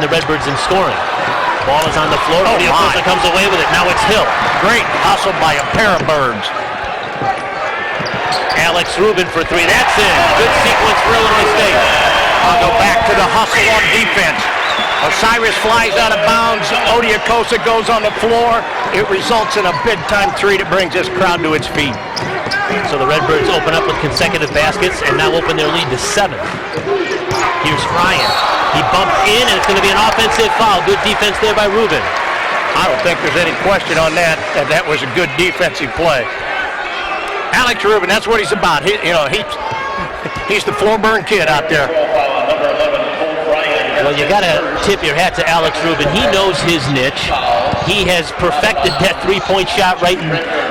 the Redbirds in scoring. Ball is on the floor. Odiokosa comes away with it. Now it's Hill. Great hustle by a pair of birds. Alex Rubin for three. That's in. Good sequence for Illinois State. I'll go back to the hustle on defense. Osiris flies out of bounds. Odiokosa goes on the floor. It results in a big-time three that brings this crowd to its feet. So the Redbirds open up with consecutive baskets and now open their lead to 7. Here's Ryan. He bumped in, and it's going to be an offensive foul. Good defense there by Rubin. I don't think there's any question on that. That was a good defensive play. Alex Rubin, that's what he's about. He's the floor-burn kid out there. Well, you got to tip your hat to Alex Rubin. He knows his niche. He has perfected that three-point shot right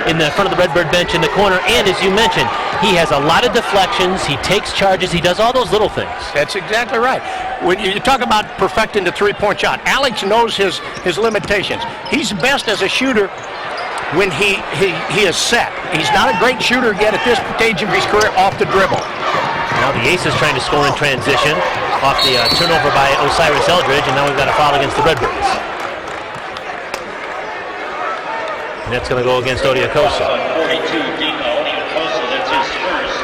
in the front of the Redbird bench in the corner. And as you mentioned, he has a lot of deflections. He takes charges. He does all those little things. That's exactly right. When you talk about perfecting the three-point shot, Alex knows his limitations. He's best as a shooter when he is set. He's not a great shooter yet at this stage of his career off the dribble. Now the Aces trying to score in transition off the turnover by Osiris Eldridge, and now we've got a foul against the Redbirds. And that's going to go against Odiokosa. 42, Odiokosa, that's his first.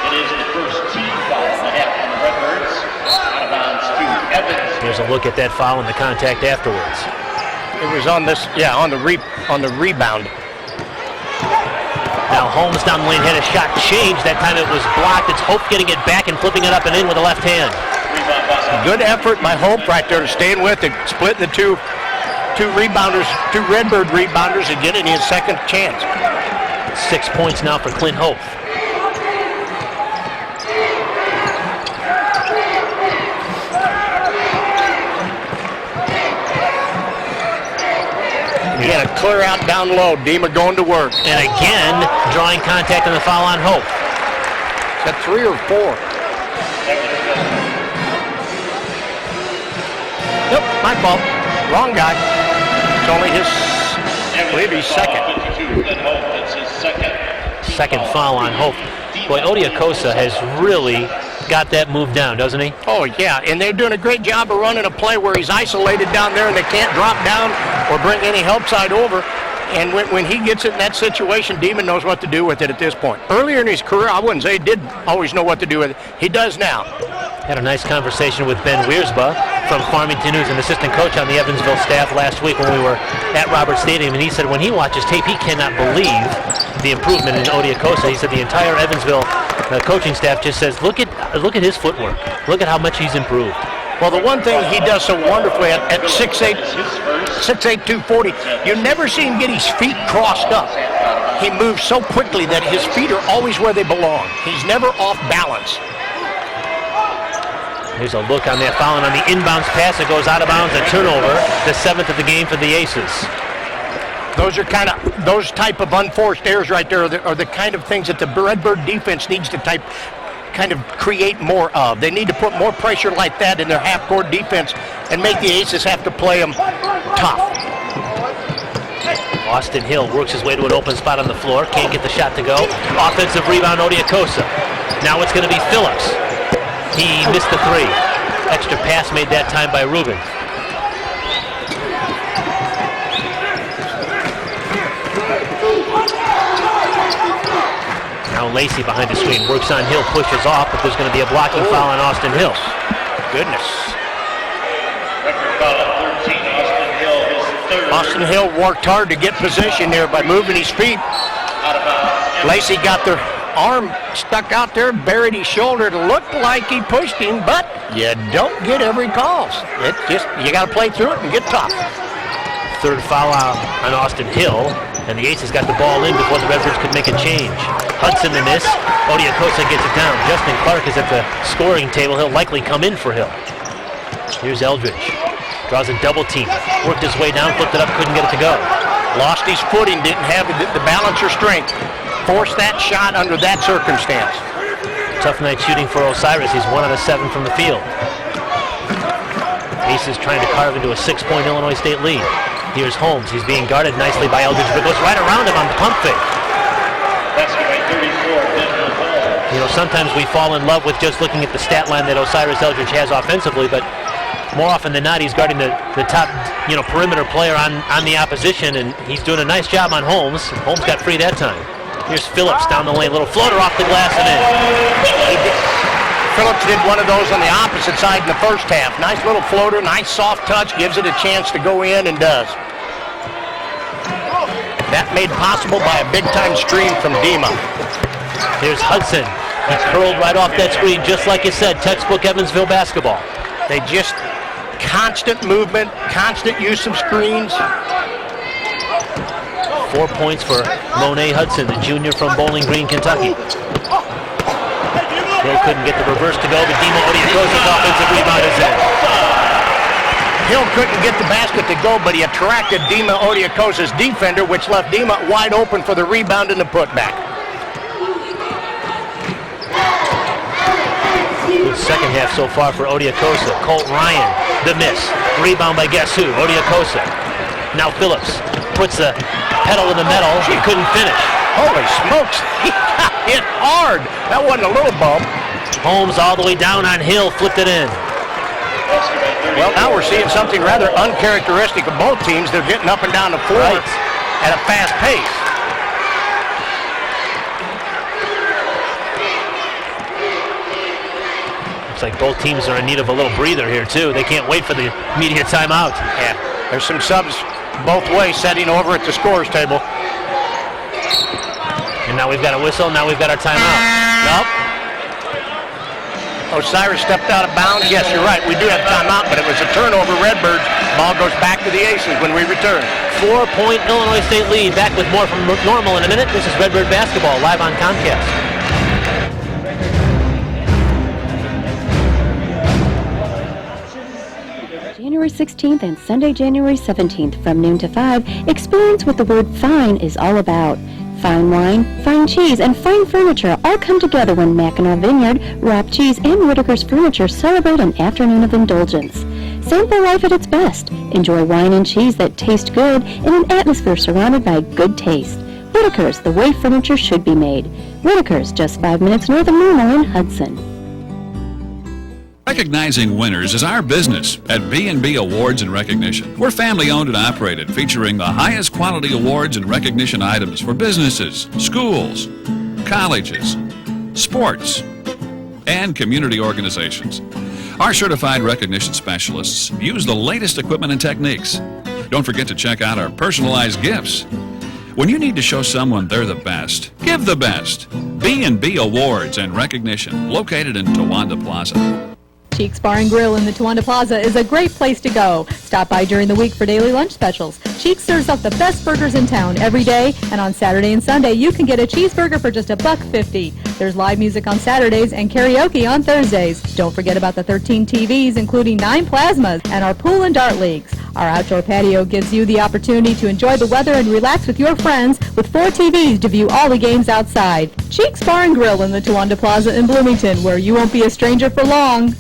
It is the first team foul on the half on the Redbirds. Out of bounds to Evans. Here's a look at that foul and the contact afterwards. It was on this, on the rebound. Now Holmes down the lane had a shot change. That time it was blocked. It's Hope getting it back and flipping it up and in with the left hand. Good effort by Hope right there to staying with it, splitting the two rebounders, two Redbird rebounders, and getting his second chance. 6 points now for Clint Hope. Again, a clear out down low. Dima going to work. And again, drawing contact on the foul on Hope. Is that 3 or 4? Nope, my fault. Wrong guy. It's only his, I believe he's second. Second foul on Hope. Boy, Odiokosa has really got that move down, doesn't he? Oh, yeah, and they're doing a great job of running a play where he's isolated down there and they can't drop down or bring any help side over. And when he gets it in that situation, Demon knows what to do with it at this point. Earlier in his career, I wouldn't say he did always know what to do with it. He does now. Had a nice conversation with Ben Wiersba from Farmington, who's an assistant coach on the Evansville staff last week when we were at Roberts Stadium, and he said when he watches tape, he cannot believe the improvement in Odiokosa. He said the entire Evansville coaching staff just says, look at his footwork. Look at how much he's improved. Well, the one thing he does so wonderfully at 6'8", 240, you never see him get his feet crossed up. He moves so quickly that his feet are always where they belong. He's never off balance. Here's a look on that foul, and on the inbounds pass, it goes out of bounds, a turnover, the 7th of the game for the Aces. Those type of unforced errors right there are the kind of things that the Redbird defense needs to kind of create more of. They need to put more pressure like that in their half-court defense and make the Aces have to play them tough. Austin Hill works his way to an open spot on the floor, can't get the shot to go. Offensive rebound, Odiokosa. Now it's going to be Phillips. He missed the 3. Extra pass made that time by Rubin. Now Lacey behind the screen, works on Hill, pushes off, but there's going to be a blocking foul on Austin Hill. Goodness. Record foul at 13, Austin Hill, his third. Austin Hill worked hard to get position there by moving his feet. Out of bounds. Lacey got their arm stuck out there, buried his shoulder. It looked like he pushed him, but you don't get every call. It just, you got to play through it and get tough. Third foul out on Austin Hill, and the Aces got the ball in before the Redbirds could make a change. Hudson the miss. Odiokosa gets it down. Justin Clark is at the scoring table. He'll likely come in for Hill. Here's Eldridge. Draws a double team. Worked his way down, flipped it up, couldn't get it to go. Lost his footing, didn't have the balance or strength. Forced that shot under that circumstance. Tough night shooting for Osiris. He's 1 out of 7 from the field. Aces trying to carve into a 6-point Illinois State lead. Here's Holmes. He's being guarded nicely by Eldridge, but goes right around him on the pump fake. That's by 34, You know, sometimes we fall in love with just looking at the stat line that Osiris Eldridge has offensively, but more often than not, he's guarding the top, perimeter player on the opposition, and he's doing a nice job on Holmes. Holmes got free that time. Here's Phillips down the lane, little floater off the glass and in. Phillips did one of those on the opposite side in the first half. Nice little floater, nice soft touch, gives it a chance to go in and does. That made possible by a big-time screen from Dima. Here's Hudson. He curled right off that screen, just like you said, textbook Evansville basketball. They just constant movement, constant use of screens. 4 points for Monet Hudson, the junior from Bowling Green, Kentucky. Hill couldn't get the reverse to go, but Dima Odiakosa's offensive rebound is in. Hill couldn't get the basket to go, but he attracted Dima Odiakosa's defender, which left Dima wide open for the rebound and the putback. Good second half so far for Odiakosa. Colt Ryan, the miss. Rebound by guess who? Odiakosa. Now Phillips puts the pedal to the metal. He couldn't finish. Holy smokes, he got hit hard. That wasn't a little bump. Holmes all the way down on Hill, flipped it in. Well, now we're seeing something rather uncharacteristic of both teams. They're getting up and down the floor at a fast pace. Looks like both teams are in need of a little breather here, too. They can't wait for the immediate timeout. Yeah, there's some subs both ways setting over at the scorer's table. And now we've got a whistle, now we've got our timeout. Nope. Osiris stepped out of bounds. Yes, you're right. We do have timeout, but it was a turnover. Redbirds. Ball goes back to the Aces when we return. 4-point Illinois State lead. Back with more from Normal in a minute. This is Redbird Basketball live on Comcast. January 16th and Sunday, January 17th from noon to 5, experience what the word fine is all about. Fine wine, fine cheese, and fine furniture all come together when Mackinac Vineyard, Rock Cheese, and Whitaker's Furniture celebrate an afternoon of indulgence. Sample life at its best. Enjoy wine and cheese that taste good in an atmosphere surrounded by good taste. Whitaker's, the way furniture should be made. Whitaker's, just 5 minutes north of Normal in Hudson. Recognizing winners is our business at B&B Awards and Recognition. We're family owned and operated, featuring the highest quality awards and recognition items for businesses, schools, colleges, sports, and community organizations. Our certified recognition specialists use the latest equipment and techniques. Don't forget to check out our personalized gifts. When you need to show someone they're the best, give the best. B&B Awards and Recognition, located in Towanda Plaza. Cheeks Bar and Grill in the Towanda Plaza is a great place to go. Stop by during the week for daily lunch specials. Cheeks serves up the best burgers in town every day, and on Saturday and Sunday you can get a cheeseburger for just $1.50. There's live music on Saturdays and karaoke on Thursdays. Don't forget about the 13 TVs, including 9 plasmas, and our pool and dart leagues. Our outdoor patio gives you the opportunity to enjoy the weather and relax with your friends with 4 TVs to view all the games outside. Cheeks Bar and Grill in the Towanda Plaza in Bloomington, where you won't be a stranger for long.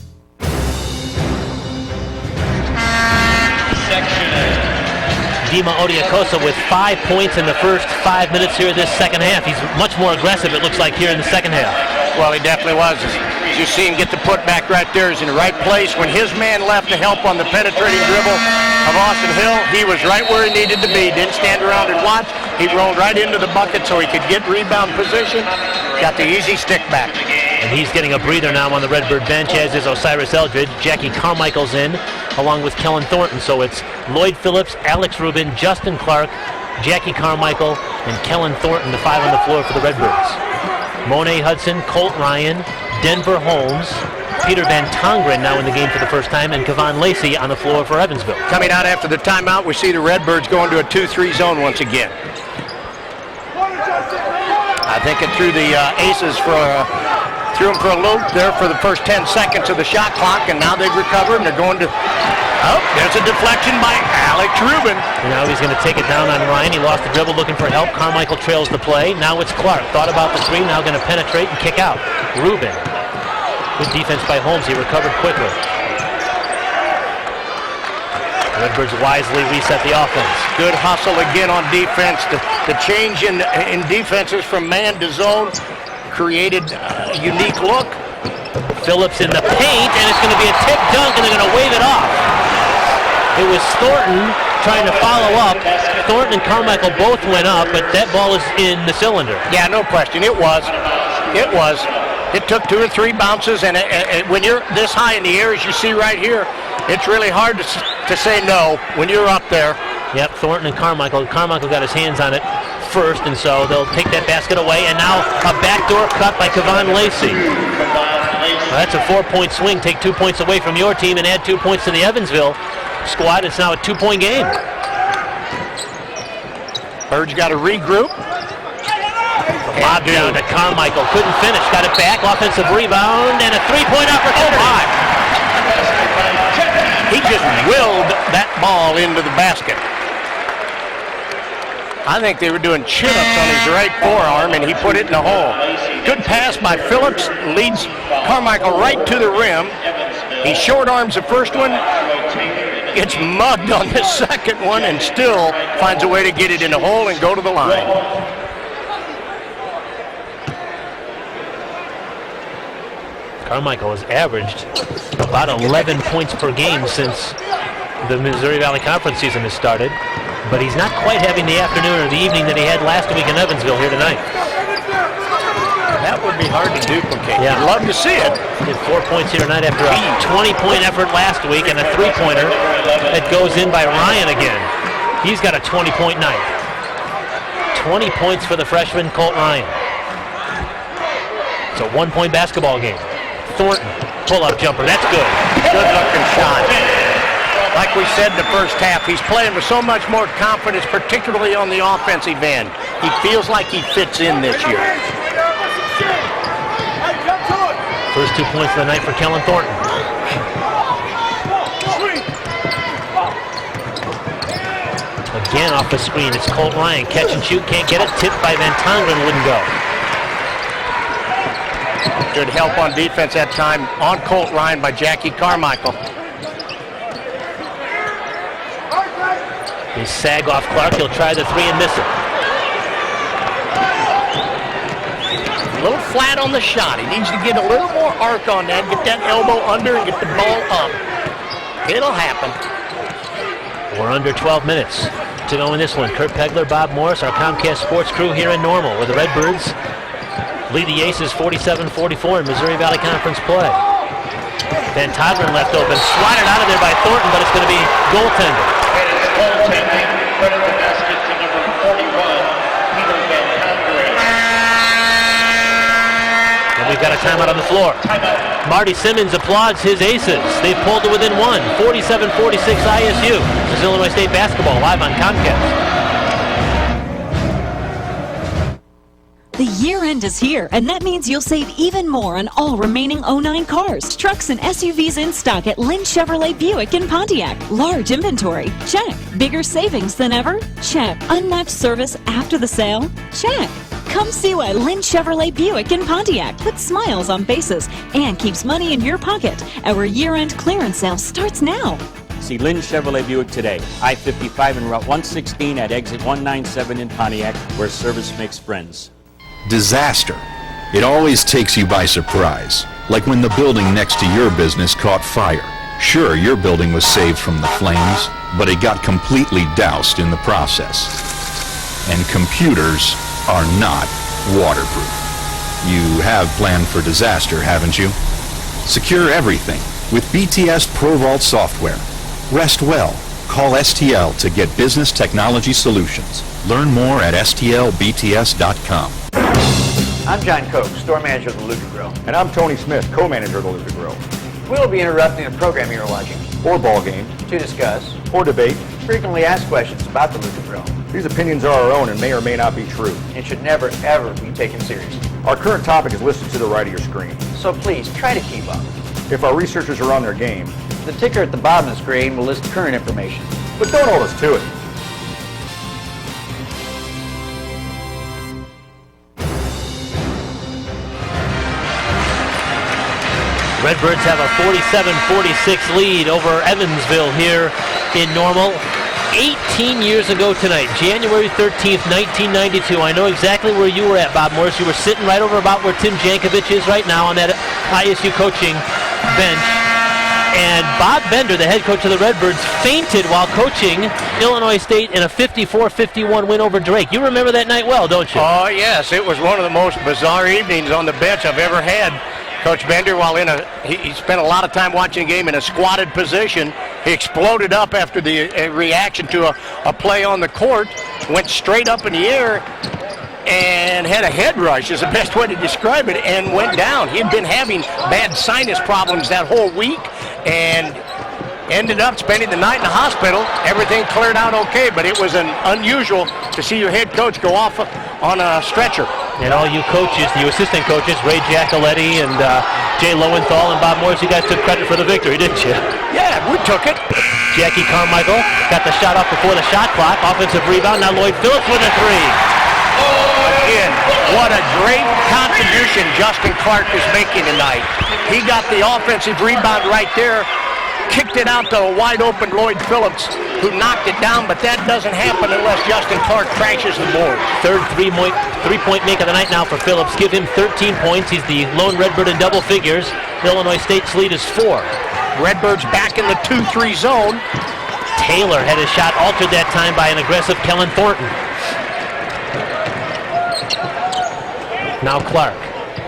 Dima Odiakosa with 5 points in the first 5 minutes here of this second half. He's much more aggressive, it looks like, here in the second half. Well, he definitely was. As you see him get the putback right there, he's in the right place. When his man left to help on the penetrating dribble of Austin Hill, he was right where he needed to be. Didn't stand around and watch. He rolled right into the bucket so he could get rebound position. Got the easy stick back. And he's getting a breather now on the Redbird bench, as is Osiris Eldridge. Jackie Carmichael's in, along with Kellen Thornton. So it's Lloyd Phillips, Alex Rubin, Justin Clark, Jackie Carmichael, and Kellen Thornton, the 5 on the floor for the Redbirds. Monet Hudson, Colt Ryan, Denver Holmes, Peter Van Tongeren now in the game for the first time, and Kevon Lacey on the floor for Evansville. Coming out after the timeout, we see the Redbirds going to a 2-3 zone once again. I think it threw the Aces threw them for a loop there for the first 10 seconds of the shot clock, and now they've recovered and they're going to... Oh, there's a deflection by Alex Rubin. And now he's going to take it down on Ryan. He lost the dribble looking for help. Carmichael trails the play. Now it's Clark. Thought about the three, now going to penetrate and kick out. Rubin. Good defense by Holmes. He recovered quickly. Redbirds wisely reset the offense. Good hustle again on defense. The change in defenses from man to zone created a unique look. Phillips in the paint, and it's going to be a tip dunk, and they're going to wave it off. It was Thornton trying to follow up. Thornton and Carmichael both went up, but that ball is in the cylinder. Yeah, no question. It was. It was. It took 2 or 3 bounces, and when you're this high in the air, as you see right here, it's really hard to say no when you're up there. Yep, Thornton and Carmichael. Carmichael got his hands on it first, and so they'll take that basket away. And now a backdoor cut by Kevon Lacey. Well, that's a 4-point swing. Take 2 points away from your team and add 2 points to the Evansville squad. It's now a 2-point game. Bird's got to regroup. Lob down to Carmichael. Couldn't finish. Got it back. Offensive rebound and a 3-point opportunity. Oh my. He just willed that ball into the basket. I think they were doing chin-ups on his right forearm, and he put it in the hole. Good pass by Phillips. Leads Carmichael right to the rim. He short arms the first one. Gets mugged on the second one and still finds a way to get it in the hole and go to the line. Carmichael has averaged about 11 points per game since the Missouri Valley Conference season has started, but he's not quite having the afternoon or the evening that he had last week in Evansville here tonight. That would be hard to duplicate. Yeah. I'd love to see it. He had 4 points here tonight after a 20-point effort last week and a 3-pointer that goes in by Ryan again. He's got a 20-point night. 20 points for the freshman Colt Ryan. It's a 1-point basketball game. Thornton, pull-up jumper. That's good. Good-looking shot. Like we said in the first half, he's playing with so much more confidence, particularly on the offensive end. He feels like he fits in this year. First 2 points of the night for Kellen Thornton. Again off the screen, it's Colt Ryan. Catch and shoot, can't get it. Tipped by Van Tongeren, wouldn't go. Good help on defense that time on Colt Ryan by Jackie Carmichael. They sag off Clark. He'll try the 3 and miss it. A little flat on the shot. He needs to get a little more arc on that, get that elbow under and get the ball up. It'll happen. We're under 12 minutes to go in this one. Kurt Pegler, Bob Morris, our Comcast Sports crew here in Normal, where the Redbirds lead the Aces 47-44 in Missouri Valley Conference play. Van Tongeren left open, swatted out of there by Thornton, but it's going to be goaltending. And it's goaltending. Credit the basket to number 41, Peter Van Tongeren. And we've got a timeout on the floor. Marty Simmons applauds his Aces. They've pulled to within 1, 47-46 ISU. This is Illinois State basketball live on Comcast. The year end is here, and that means you'll save even more on all remaining 09 cars, trucks, and SUVs in stock at Lynn Chevrolet Buick in Pontiac. Large inventory? Check. Bigger savings than ever? Check. Unmatched service after the sale? Check. Come see why Lynn Chevrolet Buick in Pontiac puts smiles on faces and keeps money in your pocket. Our year-end clearance sale starts now. See Lynn Chevrolet Buick today, I-55 and Route 116 at exit 197 in Pontiac, where service makes friends. Disaster. It always takes you by surprise, like when the building next to your business caught fire. Sure, your building was saved from the flames, but it got completely doused in the process. And computers are not waterproof. You have planned for disaster, haven't you? Secure everything with BTS ProVault software. Rest well. Call STL to get business technology solutions. Learn more at stlbts.com. I'm John Koch, store manager of the Luca Grill. And I'm Tony Smith, co-manager of the Luca Grill. We'll be interrupting a program you're watching Or ball games. to discuss Or debate. frequently asked questions about the Luca Grill These opinions are our own and may or may not be true. and should never, ever be taken seriously. Our current topic is listed to the right of your screen. So please, try to keep up. If our researchers are on their game, The ticker at the bottom of the screen will list current information. but don't hold us to it. Redbirds have a 47-46 lead over Evansville here in Normal. 18 years ago tonight, January 13th, 1992. I know exactly where you were at, Bob Morris. You were sitting right over about where Tim Jankovic is right now on that ISU coaching bench. And Bob Bender, the head coach of the Redbirds, fainted while coaching Illinois State in a 54-51 win over Drake. You remember that night well, don't you? Oh, yes. It was one of the most bizarre evenings on the bench I've ever had. Coach Bender, while he spent a lot of time watching the game in a squatted position. He exploded up after the reaction to a play on the court, went straight up in the air, and had a head rush is the best way to describe it, and went down. He had been having bad sinus problems that whole week and ended up spending the night in the hospital. Everything cleared out okay, but it was unusual to see your head coach go off on a stretcher. And all you coaches, you assistant coaches, Ray Giacoletti and Jay Lowenthal and Bob Morris, you guys took credit for the victory, didn't you? Yeah, we took it. Jackie Carmichael got the shot off before the shot clock. Offensive rebound. Now Lloyd Phillips with a three. Again, what a great contribution Justin Clark is making tonight. He got the offensive rebound right there, kicked it out to a wide open Lloyd Phillips, who knocked it down, but that doesn't happen unless Justin Clark crashes the board. Third three-point make of the night now for Phillips. Give him 13 points. He's the lone Redbird in double figures. Illinois State's lead is 4. Redbirds back in the 2-3 zone. Taylor had his shot altered that time by an aggressive Kellen Thornton. Now Clark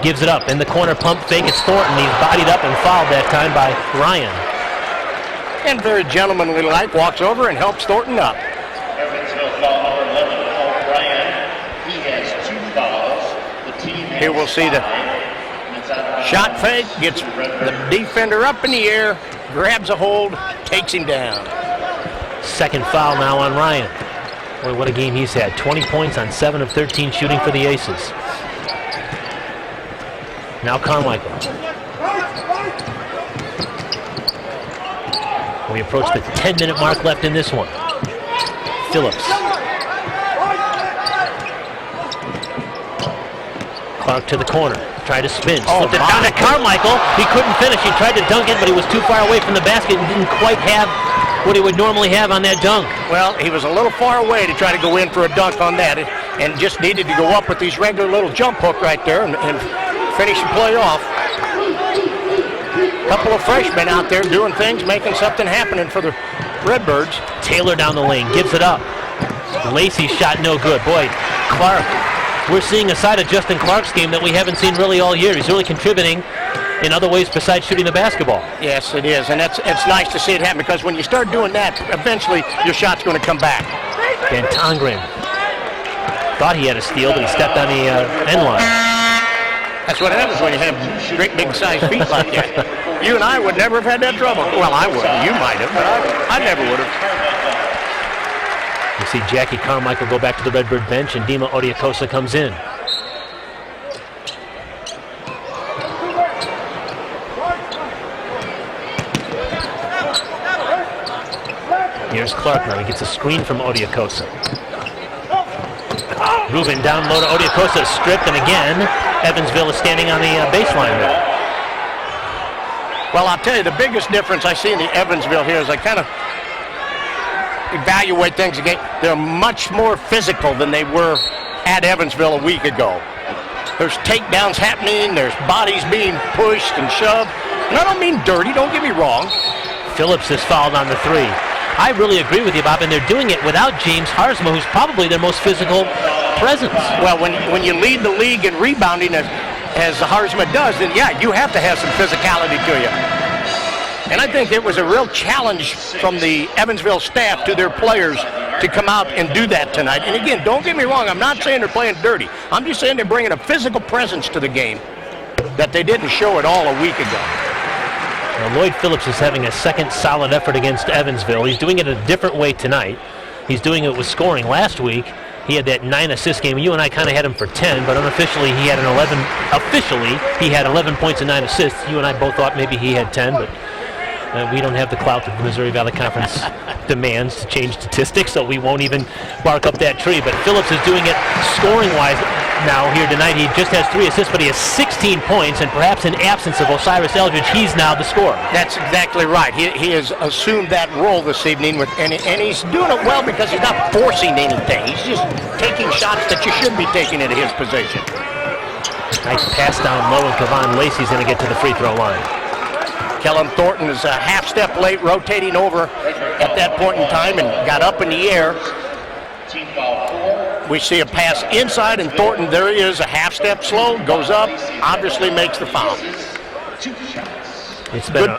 gives it up in the corner, pump fake. It's Thornton. He's bodied up and fouled that time by Ryan. And very gentlemanly like walks over and helps Thornton up. Evansville foul number 11, Paul Ryan. He has 2 fouls. The team has Here we'll see the 5. shot fake, gets the defender up in the air, grabs a hold, takes him down. Second foul now on Ryan. Boy, what a game he's had. 20 points on 7 of 13 shooting for the Aces. Now Carmichael. We approach the 10-minute mark left in this one. Phillips. Clark to the corner. Tried to spin. Slipped it down to Carmichael. He couldn't finish. He tried to dunk it, but he was too far away from the basket and didn't quite have what he would normally have on that dunk. Well, he was a little far away to try to go in for a dunk on that, and just needed to go up with these regular little jump hook right there and finish the play off. Couple of freshmen out there doing things, making something happening for the Redbirds. Taylor down the lane, gives it up. Lacey's shot no good. Boy, Clark, we're seeing a side of Justin Clark's game that we haven't seen really all year. He's really contributing in other ways besides shooting the basketball. Yes, it is, and it's nice to see it happen, because when you start doing that, eventually your shot's going to come back. Van Tongren thought he had a steal, but he stepped on the end line. That's what happens when you have great big sized feet like that. You and I would never have had that trouble. Well, I would. You might have, but I never would have. You see Jackie Carmichael go back to the Redbird bench, and Dima Odiakosa comes in. Here's Clark now. He gets a screen from Odiakosa. Moving down low to Odiakosa, stripped, and again, Evansville is standing on the baseline there. Well, I'll tell you, the biggest difference I see in the Evansville here is I kind of evaluate things again. They're much more physical than they were at Evansville a week ago. There's takedowns happening, there's bodies being pushed and shoved. And I don't mean dirty, don't get me wrong. Phillips is fouled on the 3. I really agree with you, Bob, and they're doing it without James Harzma, who's probably their most physical presence. Well, when you lead the league in rebounding as Harzma does, then yeah, you have to have some physicality to you. And I think it was a real challenge from the Evansville staff to their players to come out and do that tonight. And again, don't get me wrong, I'm not saying they're playing dirty. I'm just saying they're bringing a physical presence to the game that they didn't show at all a week ago. Now, Lloyd Phillips is having a second solid effort against Evansville. He's doing it a different way tonight. He's doing it with scoring. Last week, he had that 9-assist game. You and I kind of had him for 10, but unofficially he had 11. Officially, he had 11 points and 9 assists. You and I both thought maybe he had 10, but we don't have the clout that the Missouri Valley Conference demands to change statistics, so we won't even bark up that tree. But Phillips is doing it scoring-wise now here tonight. He just has 3 assists, but he has 16 points, and perhaps in absence of Osiris Eldridge, he's now the scorer. That's exactly right. He has assumed that role this evening, and he's doing it well because he's not forcing anything. He's just taking shots that you should be taking at his position. Nice pass down low, and Kevon Lacey's going to get to the free throw line. Kellen Thornton is a half step late, rotating over at that point in time and got up in the air. Team foul 4. We see a pass inside, and Thornton, there he is, a half step slow, goes up, obviously makes the foul. 2 shots. It's been a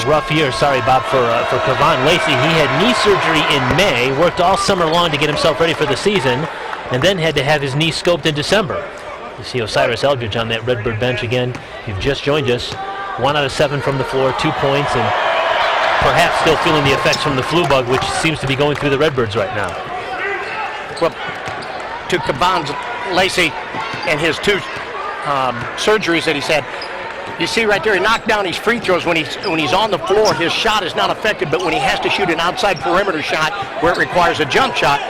rough year, sorry, Bob, for Kevon Lacey. He had knee surgery in May, worked all summer long to get himself ready for the season, and then had to have his knee scoped in December. You see Osiris Eldridge on that Redbird bench again. You've just joined us. 1 out of 7 from the floor, 2 points, and perhaps still feeling the effects from the flu bug, which seems to be going through the Redbirds right now. Well, to Kevon Lacey and his 2 surgeries that he's had, you see right there, he knocked down his free throws. When he's on the floor, his shot is not affected, but when he has to shoot an outside perimeter shot where it requires a jump shot,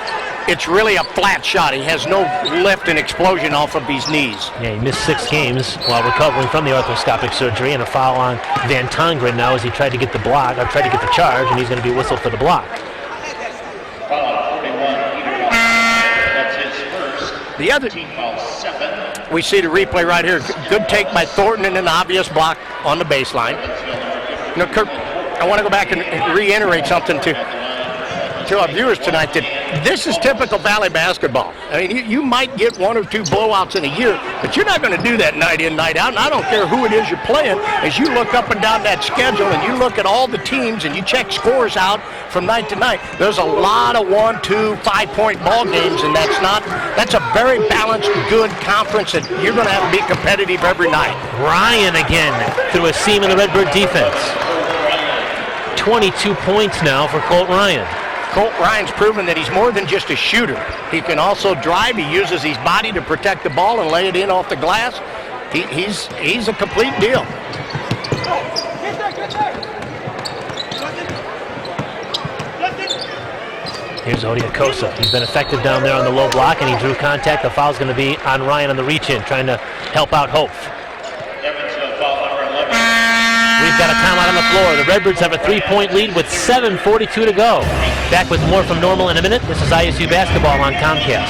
it's really a flat shot. He has no lift and explosion off of his knees. Yeah, he missed 6 games while recovering from the arthroscopic surgery, and a foul on Van Tongeren now as he tried to get the block, or tried to get the charge, and he's going to be whistled for the block. Foul on 41, Peter. That's his first. The other, Team foul 7. we see the replay right here. Good take by Thornton and an obvious block on the baseline. You know, Kurt, I want to go back and reiterate something to our viewers tonight, that this is typical Valley basketball. I mean, you might get 1 or 2 blowouts in a year, but you're not going to do that night in, night out. And I don't care who it is you're playing. As you look up and down that schedule and you look at all the teams and you check scores out from night to night, there's a lot of 1, 2, 5-point ball games, and that's a very balanced, good conference that you're going to have to be competitive every night. Ryan again through a seam in the Redbird defense. 22 points now for Colt Ryan. Colt Ryan's proven that he's more than just a shooter. He can also drive. He uses his body to protect the ball and lay it in off the glass. He's a complete deal. Here's Odiakosa. He's been effective down there on the low block, and he drew contact. The foul's going to be on Ryan on the reach-in, trying to help out Hope. Evansville foul number 11. We've got a timeout on the floor. The Redbirds have a 3-point lead with 7:42 to go. Back with more from Normal in a minute. This is ISU basketball on Comcast.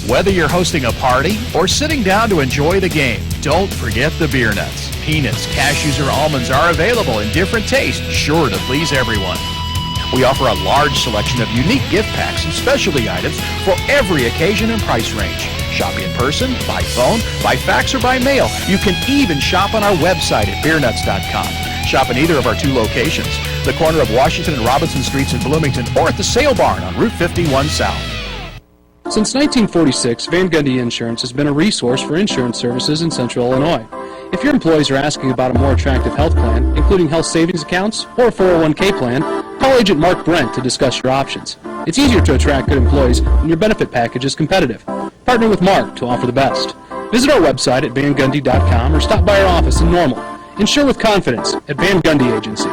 Whether you're hosting a party or sitting down to enjoy the game, don't forget the beer nuts. Peanuts, cashews, or almonds are available in different tastes, sure to please everyone. We offer a large selection of unique gift packs and specialty items for every occasion and price range. Shop in person, by phone, by fax, or by mail. You can even shop on our website at beernuts.com. Shop in either of our 2 locations, the corner of Washington and Robinson Streets in Bloomington, or at the Sale Barn on Route 51 South. Since 1946, Van Gundy Insurance has been a resource for insurance services in Central Illinois. If your employees are asking about a more attractive health plan, including health savings accounts or a 401k plan, call Agent Mark Brent to discuss your options. It's easier to attract good employees when your benefit package is competitive. Partner with Mark to offer the best. Visit our website at vangundy.com or stop by our office in Normal. Insure with confidence at Van Gundy Agency.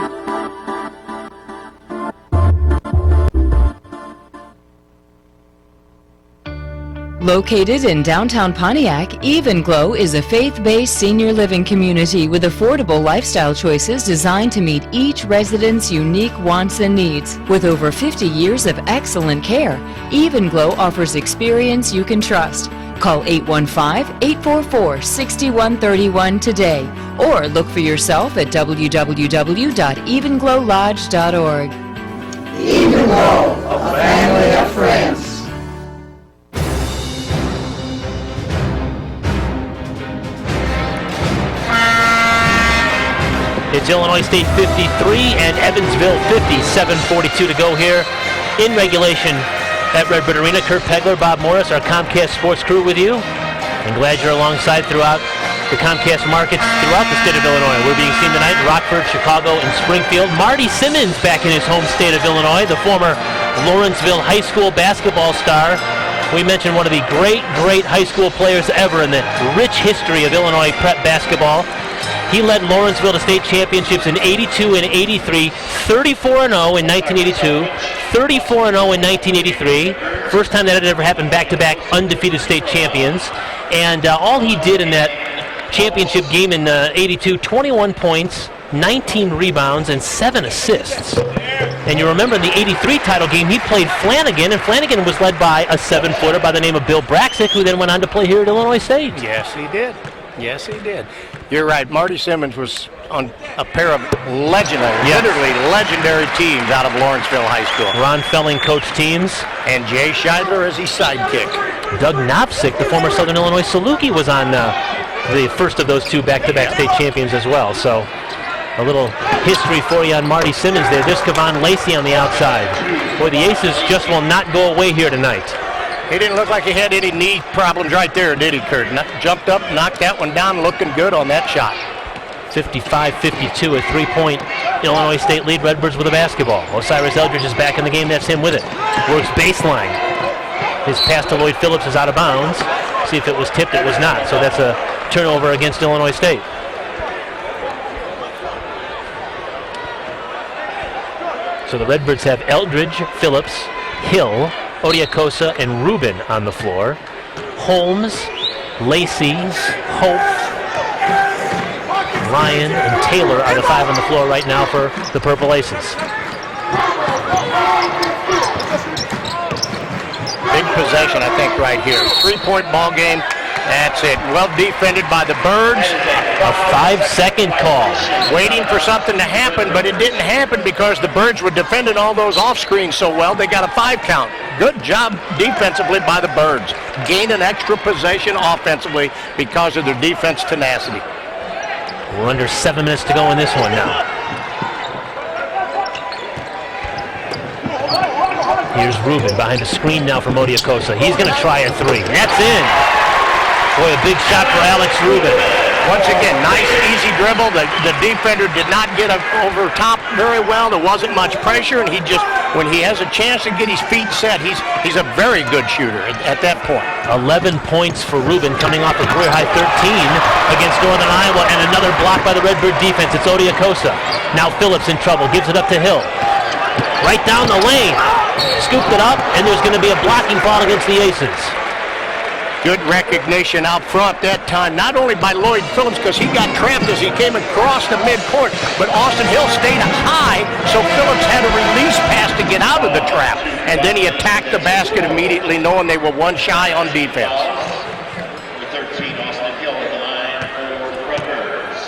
Located in downtown Pontiac, Evanglow is a faith-based senior living community with affordable lifestyle choices designed to meet each resident's unique wants and needs. With over 50 years of excellent care, Evanglow offers experience you can trust. Call 815-844-6131 today or look for yourself at www.evanglowlodge.org. Evanglow, a family of friends. It's Illinois State 53 and Evansville 50. 7:42 to go here in regulation at Redbird Arena. Kurt Pegler, Bob Morris, our Comcast Sports crew with you. And glad you're alongside throughout the Comcast markets throughout the state of Illinois. We're being seen tonight in Rockford, Chicago, and Springfield. Marty Simmons back in his home state of Illinois, the former Lawrenceville High School basketball star. We mentioned one of the great high school players ever in the rich history of Illinois prep basketball. He led Lawrenceville to state championships in 82 and 83, 34-0 in 1982, 34-0 in 1983. First time that had ever happened, back-to-back undefeated state champions. And all he did in that championship game in 82, 21 points, 19 rebounds, and 7 assists. And you remember in the 83 title game, he played Flanagan, and Flanagan was led by a 7-footer by the name of Bill Braxick, who then went on to play here at Illinois State. Yes, he did. Yes, he did. You're right. Marty Simmons was on a pair of literally legendary teams out of Lawrenceville High School. Ron Felling coached teams. And Jay Scheidler as his sidekick. Doug Knopsick, the former Southern Illinois Saluki, was on the first of those two back-to-back state champions as well. So a little history for you on Marty Simmons there. There's Kevon Lacey on the outside. Boy, the Aces just will not go away here tonight. He didn't look like he had any knee problems right there, did he, Kurt? Jumped up, knocked that one down, looking good on that shot. 55-52, a three-point Illinois State lead. Redbirds with a basketball. Osiris Eldridge is back in the game. That's him with it. Works baseline. His pass to Lloyd Phillips is out of bounds. See if it was tipped. It was not. So that's a turnover against Illinois State. So the Redbirds have Eldridge, Phillips, Hill, Odiakosa, and Rubin on the floor. Holmes, Lacey, Hope, Ryan, and Taylor are the five on the floor right now for the Purple Aces. Big possession, I think, right here. 3-point ball game. That's it. Well defended by the Birds. A 5-second call. Waiting for something to happen, but it didn't happen because the Birds were defending all those off screens so well, they got a 5 count. Good job defensively by the Birds. Gained an extra possession offensively because of their defense tenacity. We're under 7 minutes to go in this one now. Here's Rubin behind the screen now from Odiakosa. He's going to try a three. That's in. Boy, a big shot for Alex Rubin. Once again, nice, easy dribble. The defender did not get over top very well. There wasn't much pressure, and he just, when he has a chance to get his feet set, he's a very good shooter at that point. 11 points for Rubin, coming off a career-high 13 against Northern Iowa, and another block by the Redbird defense. It's Odiakosa. Now Phillips in trouble, gives it up to Hill. Right down the lane. Scooped it up, and there's going to be a blocking foul against the Aces. Good recognition out front that time, not only by Lloyd Phillips, because he got trapped as he came across the midcourt, but Austin Hill stayed high, so Phillips had a release pass to get out of the trap, and then he attacked the basket immediately, knowing they were one shy on defense. Number 13, Austin Hill at the line for the Redbirds.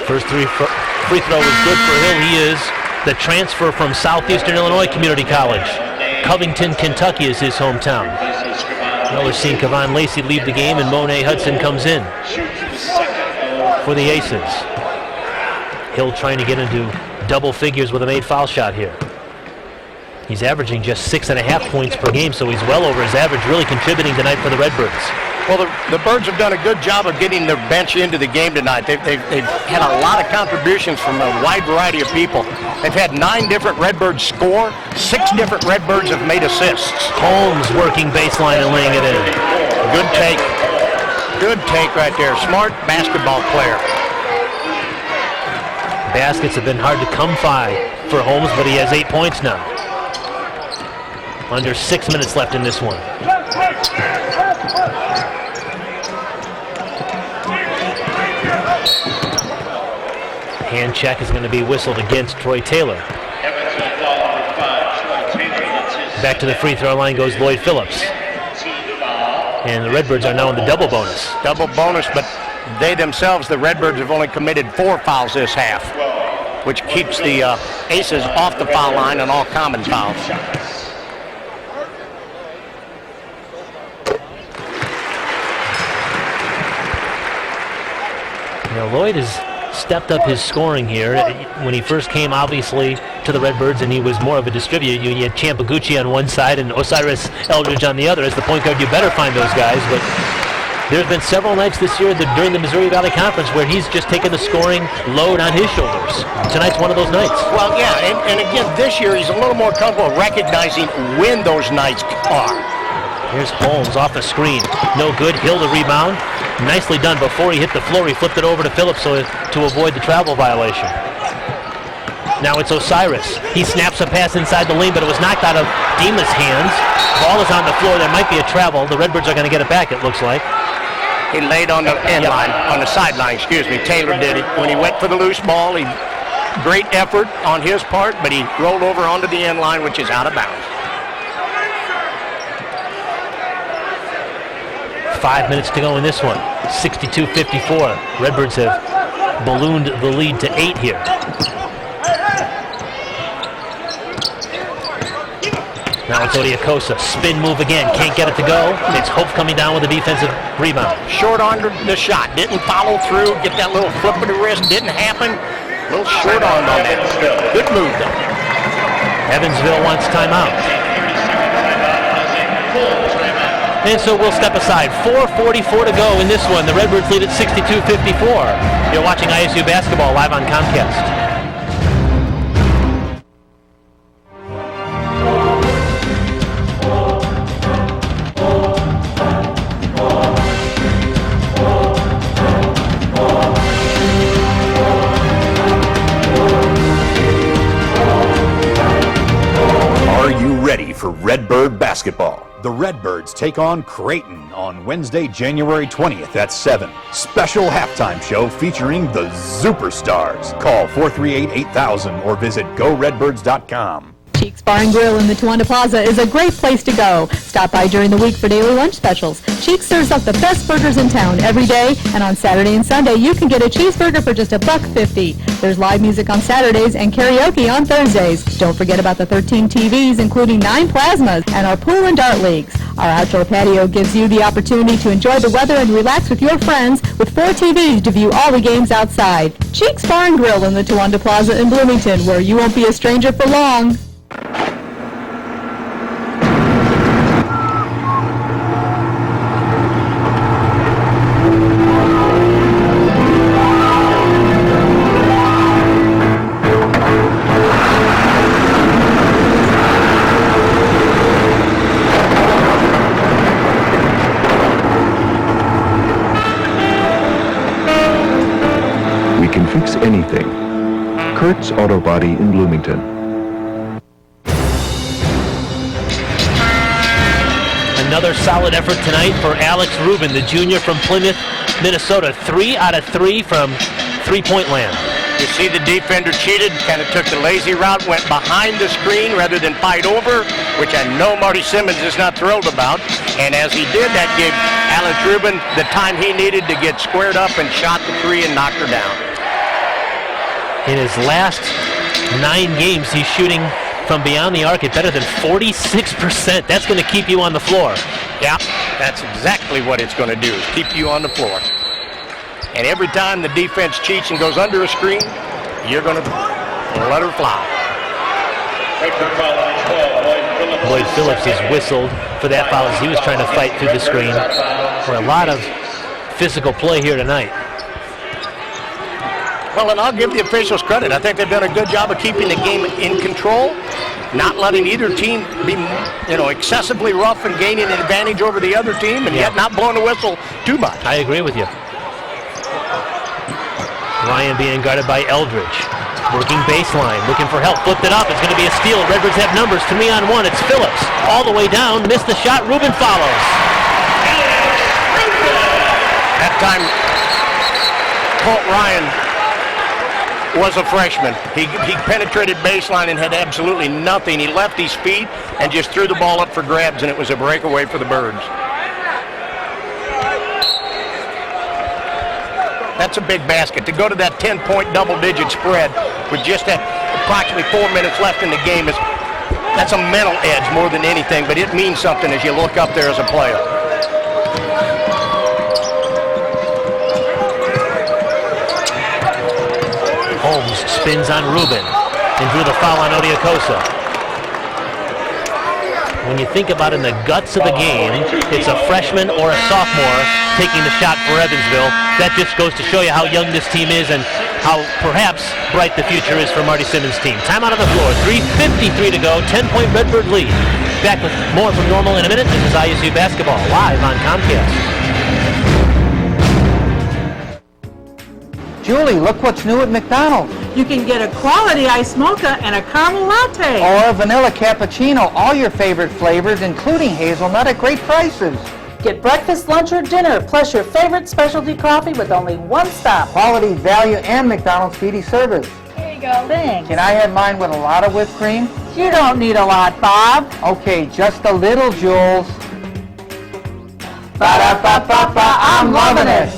First free throw was good for Hill. He is the transfer from Southeastern Illinois Community College. Covington, Kentucky is his hometown. Now we're seeing Kevon Lacey leave the game, and Monet Hudson comes in for the Aces. Hill trying to get into double figures with a made foul shot here. He's averaging just 6.5 points per game, so he's well over his average, really contributing tonight for the Redbirds. Well, the Birds have done a good job of getting their bench into the game tonight. They've had a lot of contributions from a wide variety of people. They've had 9 different Redbirds score. 6 different Redbirds have made assists. Holmes working baseline and laying it in. Good take. Good take right there. Smart basketball player. Baskets have been hard to come by for Holmes, but he has 8 points now. Under 6 minutes left in this one. Hand check is going to be whistled against Troy Taylor. Evansville foul number 5, Troy Taylor. That's his Back to the free throw line goes Lloyd Phillips. team foul. And the Redbirds are now in the double bonus. Double bonus, but they themselves, the Redbirds, have only committed 4 fouls this half, which keeps the Aces off the foul line on all common fouls. Now Lloyd has stepped up his scoring here. When he first came, obviously, to the Redbirds, and he was more of a distributor. You had Champaguchi on one side and Osiris Eldridge on the other. As the point guard, you better find those guys. But there's been several nights this year during the Missouri Valley Conference where he's just taken the scoring load on his shoulders. Tonight's one of those nights. Well, yeah, and again, this year he's a little more comfortable recognizing when those nights are. Here's Holmes off the screen. No good. Hill the rebound. Nicely done. Before he hit the floor, he flipped it over to Phillips to avoid the travel violation. Now it's Osiris. He snaps a pass inside the lane, but it was knocked out of Dima's hands. Ball is on the floor. There might be a travel. The Redbirds are going to get it back, it looks like. He laid on the end line, on the sideline, excuse me. Taylor did it. When he went for the loose ball, great effort on his part, but he rolled over onto the end line, which is out of bounds. 5 minutes to go in this one. 62-54. Redbirds have ballooned the lead to 8 here. Now it's Odiakosa. Spin move again. Can't get it to go. It's Hope coming down with a defensive rebound. Short on the shot. Didn't follow through. Get that little flip of the wrist. Didn't happen. A little short on that. Good move, though. Evansville wants timeout. And so we'll step aside. 4:44 to go in this one. The Redbirds lead at 62-54. You're watching ISU basketball live on Comcast. For Redbird basketball. The Redbirds take on Creighton on Wednesday, January 20th at 7. Special halftime show featuring the Superstars. Call 438-8000 or visit GoRedbirds.com. Cheeks Bar and Grill in the Towanda Plaza is a great place to go. Stop by during the week for daily lunch specials. Cheeks serves up the best burgers in town every day, and on Saturday and Sunday you can get a cheeseburger for just $1.50. There's live music on Saturdays and karaoke on Thursdays. Don't forget about the 13 TVs, including 9 plasmas, and our pool and dart leagues. Our outdoor patio gives you the opportunity to enjoy the weather and relax with your friends with 4 TVs to view all the games outside. Cheeks Bar and Grill in the Towanda Plaza in Bloomington, where you won't be a stranger for long. We can fix anything. Kurt's Auto Body in Bloomington. Another solid effort tonight for Alex Rubin, the junior from Plymouth, Minnesota. 3 out of 3 from three-point land. You see the defender cheated, kind of took the lazy route, went behind the screen rather than fight over, which I know Marty Simmons is not thrilled about. And as he did, that gave Alex Rubin the time he needed to get squared up and shot the 3 and knocked her down. In his last 9 games, he's shooting from beyond the arc at better than 46%. That's going to keep you on the floor. Yeah, that's exactly what it's going to do, is keep you on the floor. And every time the defense cheats and goes under a screen, you're going to let her fly. Lloyd Phillips is whistled for that foul as he was trying to fight through the screen. For a lot of physical play here tonight. Well, and I'll give the officials credit. I think they've done a good job of keeping the game in control, not letting either team be, excessively rough and gaining an advantage over the other team, and yet not blowing the whistle too much. I agree with you. Ryan being guarded by Eldridge. Working baseline, looking for help. Flipped it up. It's going to be a steal. Redbirds have numbers. 3-on-1. It's Phillips. All the way down. Missed the shot. Rubin follows. That time, Colt Ryan was a freshman. He penetrated baseline and had absolutely nothing. He left his feet and just threw the ball up for grabs, and it was a breakaway for the Birds. That's a big basket. To go to that 10-point double-digit spread with just approximately 4 minutes left in the game, that's a mental edge more than anything, but it means something as you look up there as a player. Holmes spins on Rubin and drew the foul on Odiakosa. When you think about in the guts of the game, it's a freshman or a sophomore taking the shot for Evansville. That just goes to show you how young this team is and how perhaps bright the future is for Marty Simmons' team. Timeout on the floor, 3:53 to go, 10-point Redbird lead. Back with more from Normal in a minute. This is ISU Basketball, live on Comcast. Julie, look what's new at McDonald's. You can get a quality iced mocha and a caramel latte. Or a vanilla cappuccino, all your favorite flavors, including hazelnut at great prices. Get breakfast, lunch, or dinner, plus your favorite specialty coffee with only one stop. Quality, value, and McDonald's speedy service. Here you go. Thanks. Can I have mine with a lot of whipped cream? You don't need a lot, Bob. Okay, just a little, Jules. Ba-da-ba-ba-ba, I'm loving it.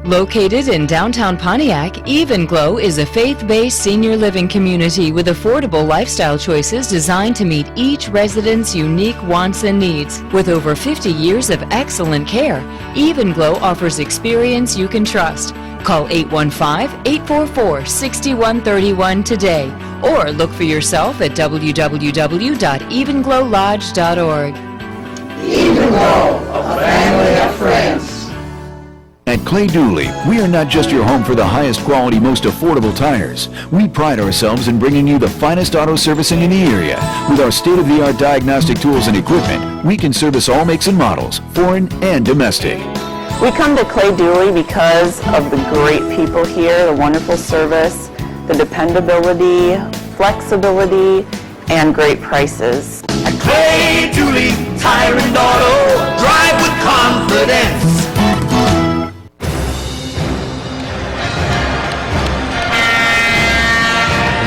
Located in downtown Pontiac, Evanglow is a faith-based senior living community with affordable lifestyle choices designed to meet each resident's unique wants and needs. With over 50 years of excellent care, Evanglow offers experience you can trust. Call 815-844-6131 today or look for yourself at www.evanglowlodge.org. Evanglow, a family of friends. At Clay Dooley, we are not just your home for the highest quality, most affordable tires. We pride ourselves in bringing you the finest auto servicing in the area. With our state-of-the-art diagnostic tools and equipment, we can service all makes and models, foreign and domestic. We come to Clay Dooley because of the great people here, the wonderful service, the dependability, flexibility, and great prices. At Clay Dooley, tire and auto, drive with confidence.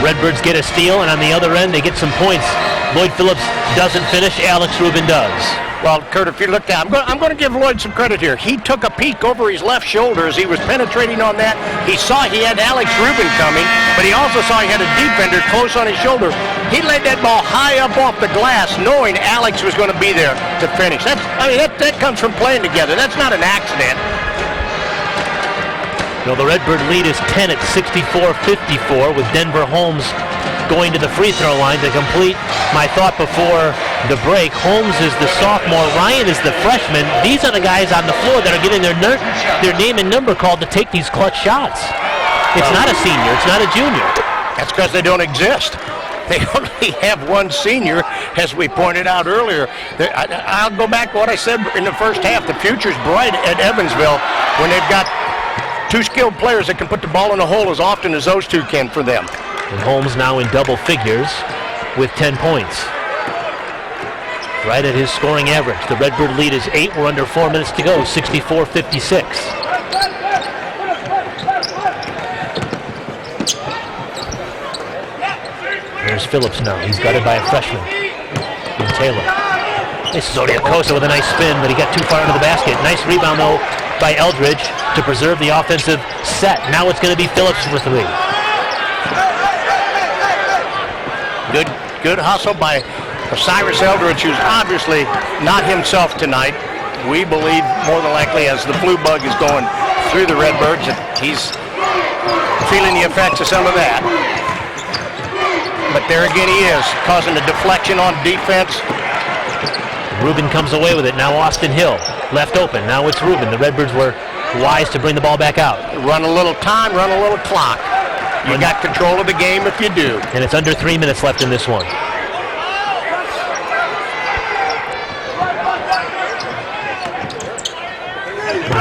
Redbirds get a steal, and on the other end, they get some points. Lloyd Phillips doesn't finish. Alex Rubin does. Well, Kurt, if you look at, I'm going to give Lloyd some credit here. He took a peek over his left shoulder as he was penetrating on that. He saw he had Alex Rubin coming, but he also saw he had a defender close on his shoulder. He laid that ball high up off the glass, knowing Alex was going to be there to finish. That comes from playing together. That's not an accident. No, the Redbird lead is 10 at 64-54 with Denver Holmes going to the free throw line to complete my thought before the break. Holmes is the sophomore. Ryan is the freshman. These are the guys on the floor that are getting their name and number called to take these clutch shots. It's not a senior. It's not a junior. That's because they don't exist. They only have one senior, as we pointed out earlier. I'll go back to what I said in the first half. The future's bright at Evansville when they've got two skilled players that can put the ball in the hole as often as those two can for them. And Holmes now in double figures with 10 points. Right at his scoring average. The Redbird lead is 8. We're under 4 minutes to go, 64-56. There's Phillips now. He's guarded by a freshman in Taylor. This is Odiakosa with a nice spin, but he got too far into the basket. Nice rebound, though, by Eldridge to preserve the offensive set. Now it's going to be Phillips for 3. Good hustle by Osiris Eldridge, who's obviously not himself tonight. We believe more than likely as the flu bug is going through the Redbirds that he's feeling the effects of some of that. But there again he is, causing a deflection on defense. Rubin comes away with it. Now Austin Hill left open. Now it's Rubin. The Redbirds were wise to bring the ball back out. Run a little time, run a little clock. You got control of the game if you do. And it's under 3 minutes left in this one.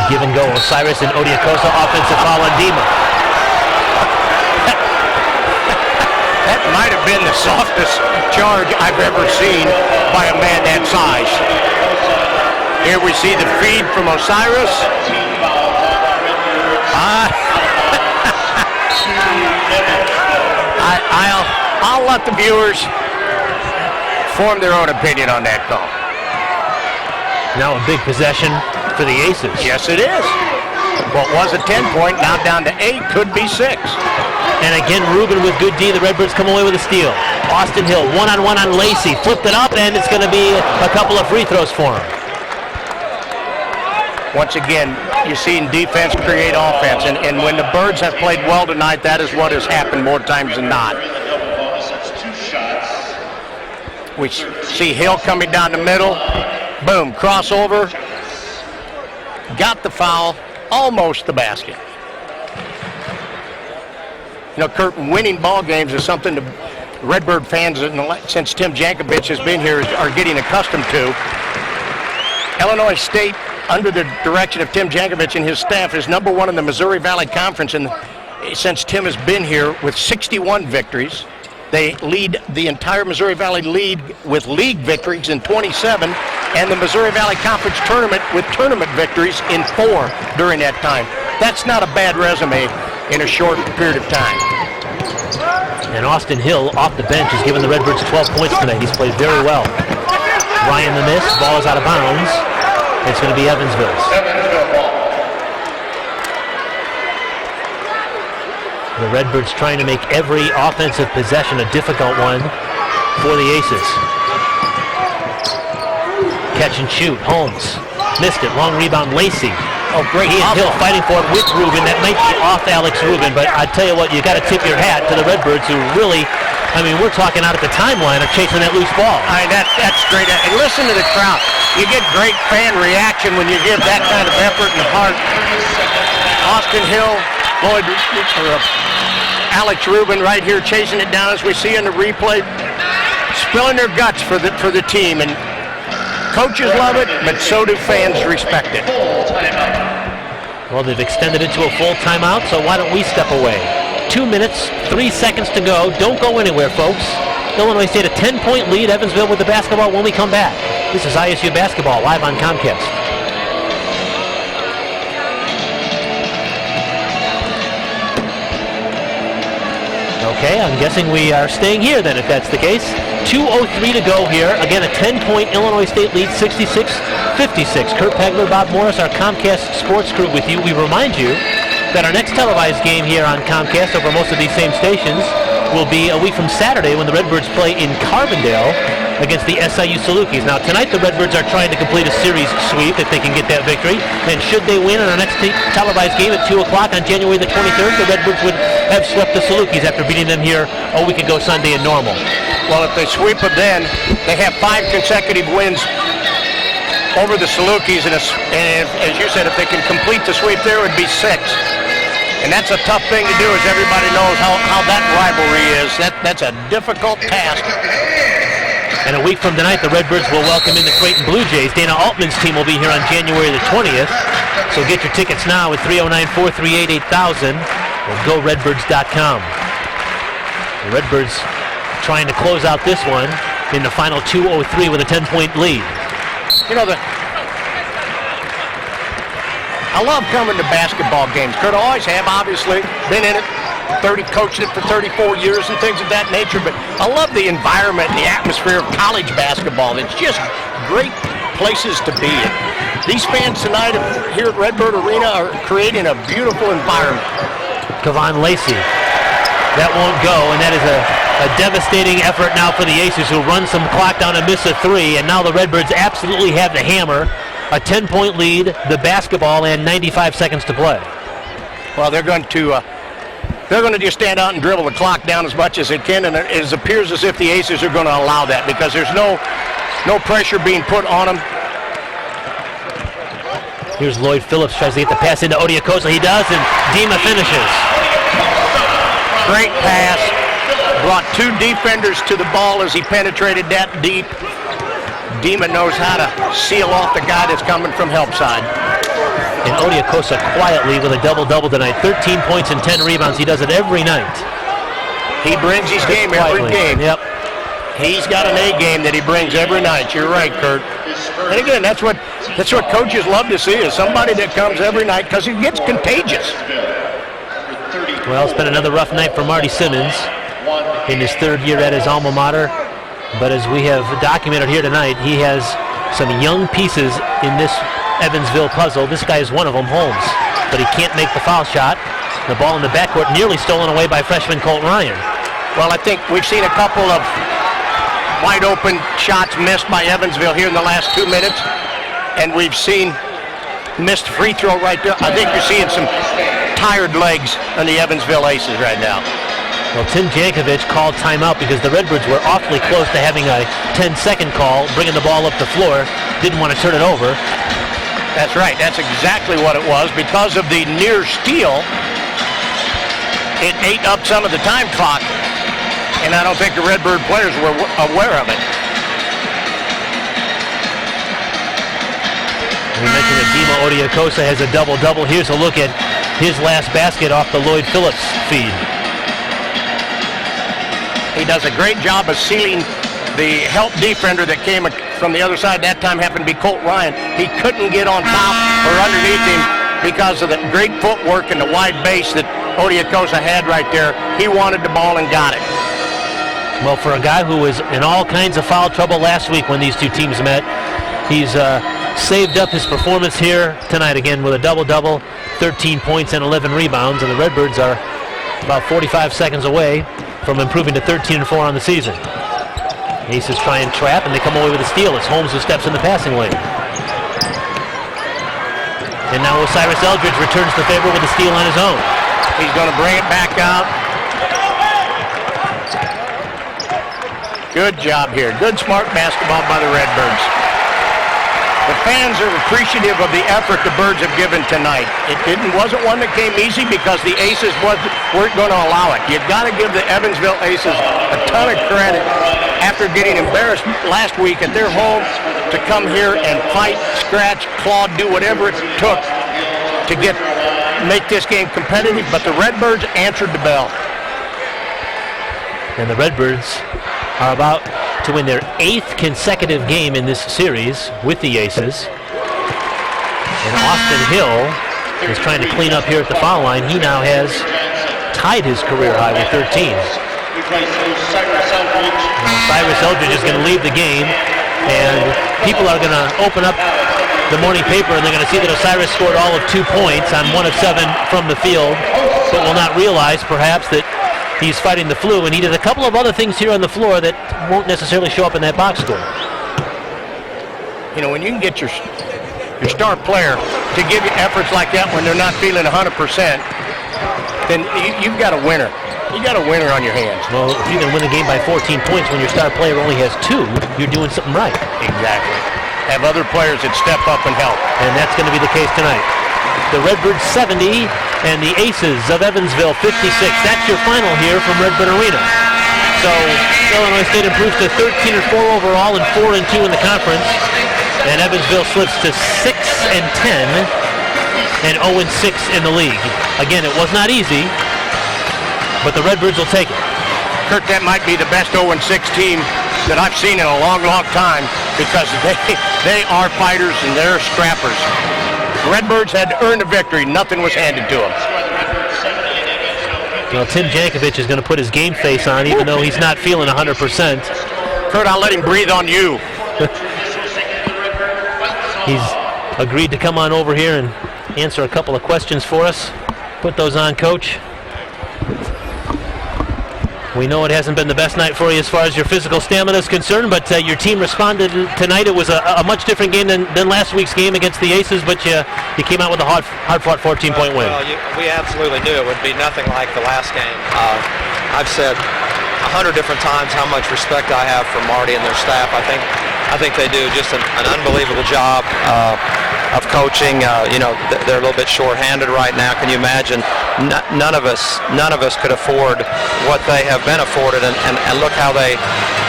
Give and go. Osiris and Odiakosa, offensive foul on Dima. That might have been the softest charge I've ever seen by a man that size. Here we see the feed from Osiris. I'll let the viewers form their own opinion on that call. Now a big possession for the Aces. Yes, it is. What was a 10-point, now down to 8, could be 6. And again, Rubin with good D. The Redbirds come away with a steal. Austin Hill, one-on-one on Lacey. Flipped it up, and it's going to be a couple of free throws for him. Once again, you're seeing defense create offense. And when the Birds have played well tonight, that is what has happened more times than not. We see Hill coming down the middle. Boom, crossover. Got the foul, almost the basket. You know, Kurt, winning ball games is something the Redbird fans, since Tim Jankovich has been here, are getting accustomed to. Illinois State, under the direction of Tim Jankovich and his staff, is number 1 in the Missouri Valley Conference since Tim has been here with 61 victories. They lead the entire Missouri Valley League with league victories in 27, and the Missouri Valley Conference tournament with tournament victories in 4 during that time. That's not a bad resume in a short period of time. And Austin Hill, off the bench, has given the Redbirds 12 points tonight. He's played very well. Ryan the miss, ball is out of bounds. It's going to be Evansville's. The Redbirds trying to make every offensive possession a difficult one for the Aces. Catch and shoot. Holmes missed it. Long rebound. Lacey. Oh, great. Ian Hill fighting for it with Rubin. That might be off Alex Rubin, but I tell you what, you got to tip your hat to the Redbirds who really, I mean, we're talking out at the timeline of chasing that loose ball. That's great. And listen to the crowd. You get great fan reaction when you give that kind of effort and heart. Austin Hill, Alex Rubin right here chasing it down as we see in the replay, spilling their guts for the team. And coaches love it, but so do fans respect it. Well, they've extended it to a full timeout, so why don't we step away? 2 minutes, 3 seconds to go. Don't go anywhere, folks. Illinois State a 10-point lead. Evansville with the basketball when we come back. This is ISU Basketball live on Comcast. Okay, I'm guessing we are staying here then if that's the case. 2:03 to go here. Again, a 10-point Illinois State lead, 66-56. Kurt Pegler, Bob Morris, our Comcast sports crew with you. We remind you that our next televised game here on Comcast over most of these same stations will be a week from Saturday when the Redbirds play in Carbondale against the SIU Salukis. Now, tonight the Redbirds are trying to complete a series sweep if they can get that victory. And should they win in our next televised game at 2 o'clock on January the 23rd, the Redbirds would have swept the Salukis after beating them here a week ago Sunday in Normal. Well, if they sweep them then, they have 5 consecutive wins over the Salukis. And as you said, if they can complete the sweep there, it would be 6. And that's a tough thing to do, as everybody knows how that rivalry is. That's a difficult task. And a week from tonight, the Redbirds will welcome in the Creighton Blue Jays. Dana Altman's team will be here on January the 20th. So get your tickets now at 309-438-8000 or GoRedbirds.com. The Redbirds trying to close out this one in the final 2:03 with a 10-point lead. You know, I love coming to basketball games. Kurt, I always have, obviously, been in it, coached it for 34 years and things of that nature, but I love the environment and the atmosphere of college basketball. It's just great places to be in. These fans tonight here at Redbird Arena are creating a beautiful environment. Kevon Lacey. That won't go, and that is a devastating effort now for the Aces, who run some clock down and miss a 3, and now the Redbirds absolutely have the hammer. A 10-point lead, the basketball, and 95 seconds to play. Well, they're going to just stand out and dribble the clock down as much as they can, and it appears as if the Aces are going to allow that because there's no pressure being put on them. Here's Lloyd Phillips, tries to get the pass into Odiakosa. He does, and Dima finishes. Great pass. Brought 2 defenders to the ball as he penetrated that deep. Dima knows how to seal off the guy that's coming from help side. And Odiakosa quietly with a double-double tonight. 13 points and 10 rebounds. He does it every night. He brings his game every game. Yep. He's got an A game that he brings every night. You're right, Kurt. And again, that's what coaches love to see, is somebody that comes every night because he gets contagious. Well, it's been another rough night for Marty Simmons in his 3rd year at his alma mater. But as we have documented here tonight, he has some young pieces in this Evansville puzzle. This guy is one of them, Holmes. But he can't make the foul shot. The ball in the backcourt nearly stolen away by freshman Colt Ryan. Well, I think we've seen a couple of wide open shots missed by Evansville here in the last 2 minutes. And we've seen missed free throw right there. I think you're seeing some tired legs on the Evansville Aces right now. Well, Tim Jankovic called timeout because the Redbirds were awfully close to having a 10-second call, bringing the ball up the floor. Didn't want to turn it over. That's right. That's exactly what it was. Because of the near steal, it ate up some of the time clock, and I don't think the Redbird players were aware of it. We mentioned that Dima Odiakosa has a double-double. Here's a look at his last basket off the Lloyd Phillips feed. He does a great job of sealing the help defender that came from the other side. That time happened to be Colt Ryan. He couldn't get on top or underneath him because of the great footwork and the wide base that Odiakosa had right there. He wanted the ball and got it. Well, for a guy who was in all kinds of foul trouble last week when these two teams met, he's saved up his performance here tonight again with a double-double, 13 points and 11 rebounds, and the Redbirds are about 45 seconds away from improving to 13-4 on the season. Aces try and trap, and they come away with a steal. It's Holmes who steps in the passing lane. And now Osiris Eldridge returns the favor with a steal on his own. He's going to bring it back out. Good job here. Good, smart basketball by the Redbirds. The fans are appreciative of the effort the Birds have given tonight. It wasn't one that came easy because the Aces weren't going to allow it. You've got to give the Evansville Aces a ton of credit after getting embarrassed last week at their home to come here and fight, scratch, claw, do whatever it took to make this game competitive. But the Redbirds answered the bell. And the Redbirds are about to win their 8th consecutive game in this series with the Aces. And Austin Hill is trying to clean up here at the foul line. He now has tied his career high with 13. Cyrus Eldridge is going to leave the game, and people are going to open up the morning paper and they're going to see that Osiris scored all of 2 points on 1 of 7 from the field, but will not realize perhaps that he's fighting the flu, and he did a couple of other things here on the floor that won't necessarily show up in that box score. You know, when you can get your star player to give you efforts like that when they're not feeling 100%, then you've got a winner. You got a winner on your hands. Well, if you can win a game by 14 points when your star player only has 2, you're doing something right. Exactly. Have other players that step up and help. And that's going to be the case tonight. The Redbirds 70 and the Aces of Evansville 56. That's your final here from Redbird Arena. So Illinois State improves to 13-4 overall and 4-2 in the conference. And Evansville slips to 6-10 and 0-6 in the league. Again, it was not easy, but the Redbirds will take it. Kurt, that might be the best 0-6 team that I've seen in a long, long time because they are fighters and they're scrappers. The Redbirds had to earn the victory. Nothing was handed to them. Well, Tim Jankovic is going to put his game face on even though he's not feeling 100%. Kurt, I'll let him breathe on you. He's agreed to come on over here and answer a couple of questions for us. Put those on, Coach. We know it hasn't been the best night for you as far as your physical stamina is concerned, but your team responded tonight. It was a much different game than last week's game against the Aces, but you came out with a hard-fought 14-point win. Well, we absolutely knew it would be nothing like the last game. I've said 100 different times how much respect I have for Marty and their staff. I think they do just an unbelievable job of coaching. They're a little bit short-handed right now. Can you imagine? None of us could afford what they have been afforded, and look how they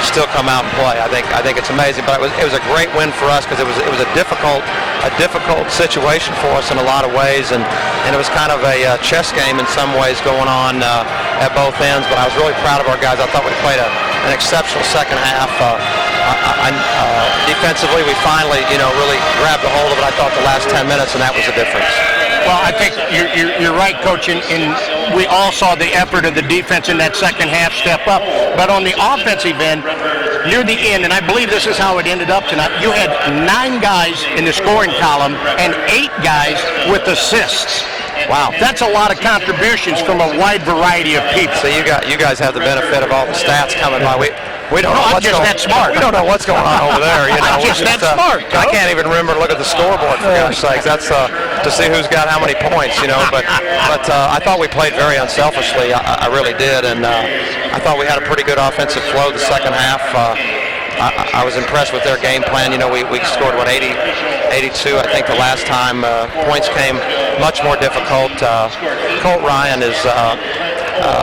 still come out and play. I think it's amazing. But it was a great win for us because it was a difficult situation for us in a lot of ways, and it was kind of a chess game in some ways going on at both ends. But I was really proud of our guys. I thought we played an exceptional second half. Defensively, we finally, really grabbed a hold of it. I thought the last 10 minutes, and that was the difference. Well, I think you're right, Coach, and we all saw the effort of the defense in that second half step up. But on the offensive end, near the end, and I believe this is how it ended up tonight, you had 9 guys in the scoring column and 8 guys with assists. Wow, that's a lot of contributions from a wide variety of people. So you guys have the benefit of all the stats coming by. We don't know what's just that smart. We don't know what's going on over there. I'm just that smart. I can't even remember to look at the scoreboard, for gosh sakes. That's to see who's got how many points, But I thought we played very unselfishly. I really did, and I thought we had a pretty good offensive flow the second half. I was impressed with their game plan. We scored 82, I think, the last time. Points came much more difficult. Colt Ryan is